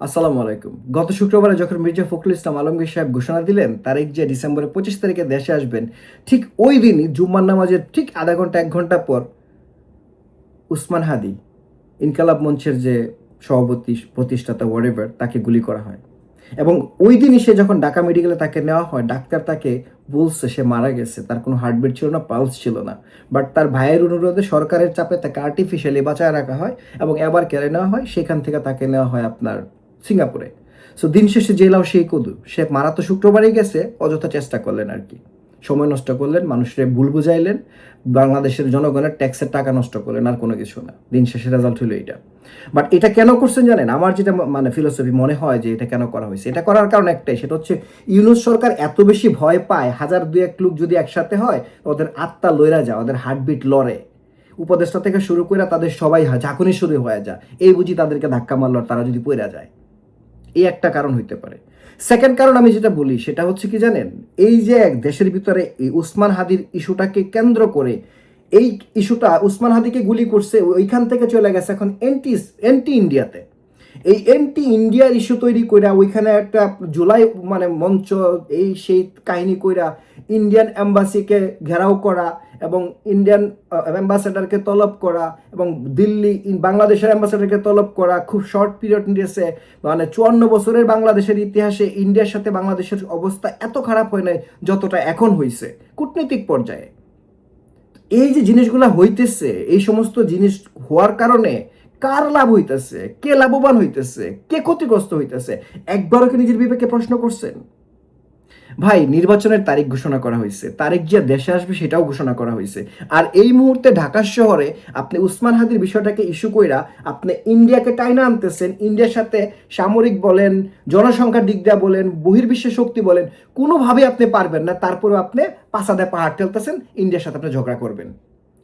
আসসালামু আলাইকুম। গত শুক্রবারে যখন মির্জা ফখরুল ইসলাম আলমগীর সাহেব ঘোষণা দিলেন তারেক জিয়া ডিসেম্বরের ২৫ তারিখে দেশে আসবেন, ঠিক ওই দিনই জুম্মার নামাজের ঠিক আধা ঘন্টা ১ ঘন্টা পর উসমান হাদি, ইনকালাব মঞ্চের যে সভাপতি, প্রতিষ্ঠাতা হোয়াটএভার, তাকে গুলি করা হয়। এবং ওই দিনই সে যখন ঢাকা মেডিকেলে তাকে নেওয়া হয়, ডাক্তার তাকে বলছে সে মারা গেছে, তার কোনো হার্টবিট ছিল না, পালস ছিল না। বাট তার ভাইয়ের অনুরোধে, সরকারের চাপে তাকে আর্টিফিশিয়ালি বাঁচায় রাখা হয় এবং এবার কেড়ে নেওয়া হয়। সেখান থেকে তাকে নেওয়া হয় আপনার সিঙ্গাপুরে। সো দিন শেষে জেলাও সেই কদু, সে মারা তো শুক্রবারই গেছে, অযথা চেষ্টা করলেন আর কি, সময় নষ্ট করলেন, মানুষের ভুল বুঝাইলেন, বাংলাদেশের জনগণের ট্যাক্সের টাকা নষ্ট করলেন, আর কোনো কিছু না। দিন শেষে রেজাল্ট হলো এটা। বাট এটা কেন করছেন জানেন? আমার যেটা মানে ফিলোসফি মনে হয় যে এটা কেন করা হয়েছে, এটা করার কারণ একটাই, সেটা হচ্ছে ইউনূস সরকার এত বেশি ভয় পায়, হাজার দুই এক লোক যদি একসাথে হয় ওদের আত্মা লইরা যায়, ওদের হার্টবিট লড়ে, উপদেষ্টা থেকে শুরু করে তাদের সবাই ঝাঁকুনি শুরু হয়ে যায়, এই বুঝি তাদেরকে ধাক্কা মারল তারা যদি পড়ে যায়। এই একটা কারণ হইতে পারে। সেকেন্ড কারণ আমি যেটা বলি সেটা হচ্ছে কি জানেন, এই যে এক দেশের ভিতরে এই উসমান হাদির ইস্যুটাকে কেন্দ্র করে, এই ইস্যুটা উসমান হাদিকে গুলি করছে, ওইখান থেকে চলে গেছে এখন এন্টি ইন্ডিয়াতে। এই এন্টি ইন্ডিয়ার ইস্যু তৈরি কইরা ওইখানে একটা জুলাই মানে মঞ্চ, এই সেই কাহিনী কইরা ইন্ডিয়ান এম্বাসিকে ঘেরাও করা এবং ইন্ডিয়ান অ্যাম্বাসেডারকে তলব করা এবং দিল্লি বাংলাদেশের অ্যাম্বাসেডারকে তলব করা, খুব শর্ট পিরিয়ড নিয়েছে। মানে ৫৪ বছরের বাংলাদেশের ইতিহাসে ইন্ডিয়ার সাথে বাংলাদেশের অবস্থা এত খারাপ হয় নাই যতটা এখন হয়েছে কূটনৈতিক পর্যায়ে। এই যে জিনিসগুলো হইতেছে, এই সমস্ত জিনিস হওয়ার কারণে কার লাভ হইতেছে, কে লাভবান হইতেছে, কে ক্ষতিগ্রস্ত হইতেছে, একবারও কি নিজের বিবেকে প্রশ্ন করছেন? ভাই, নির্বাচনের তারিখ ঘোষণা করা হয়েছে, তারিখ যে দেশে আসবে সেটাও ঘোষণা করা হয়েছে। আর এই মুহূর্তে ঢাকা শহরে আপনি উসমান হাদির বিষয়টাকে ইস্যু কইরা আপনি ইন্ডিয়াকে টাইনা আনতেছেন। ইন্ডিয়ার সাথে সামরিক বলেন, জনসংখ্যার দিক দিয়ে বলেন, বহির্বিশ্বের শক্তি বলেন, কোনোভাবেই আপনি পারবেন না। তারপরেও আপনি পাছাদায় পাহাড় ঠেলতেছেন, ইন্ডিয়ার সাথে আপনি ঝগড়া করবেন।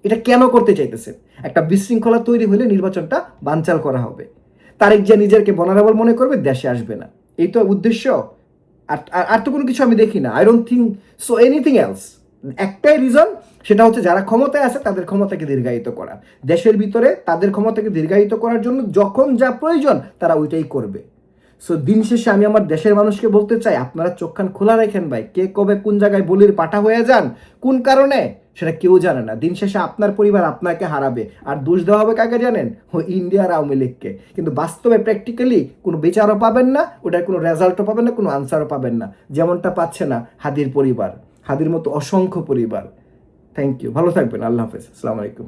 এটা কেন করতে চাইতেছেন? একটা বিশৃঙ্খলা তৈরি হলে নির্বাচনটা বানচাল করা হবে, তারিখ যে নিজেকে ভনারেবল মনে করবে, দেশে আসবে না, এই তো উদ্দেশ্য। আর আর তো কোনো কিছু আমি দেখি না। I don't think so anything else. একটাই রিজন, সেটা হচ্ছে যারা ক্ষমতায় আছে তাদের ক্ষমতাকে দীর্ঘায়িত করা, দেশের ভিতরে তাদের ক্ষমতাকে দীর্ঘায়িত করার জন্য যখন যা প্রয়োজন তারা ওইটাই করবে। সো দিন শেষে আমি আমার দেশের মানুষকে বলতে চাই, আপনারা চোখ কান খোলা রাখেন ভাই, কে কবে কোন জায়গায় বলির পাঠা হয়ে যান, কোন কারণে সেটা কেউ জানে না। দিন শেষে আপনার পরিবার আপনাকে হারাবে, আর দোষ দেওয়া হবে কাকে জানেন? ও ইন্ডিয়ার আওয়ামী লীগকে। কিন্তু বাস্তবে প্র্যাকটিক্যালি কোনো বিচারও পাবেন না, ওটার কোনো রেজাল্টও পাবেন না, কোনো আনসারও পাবেন না, যেমনটা পাচ্ছে না হাদির পরিবার, হাদির মতো অসংখ্য পরিবার। থ্যাংক ইউ, ভালো থাকবেন, আল্লাহ হাফেজ, আসসালামু আলাইকুম।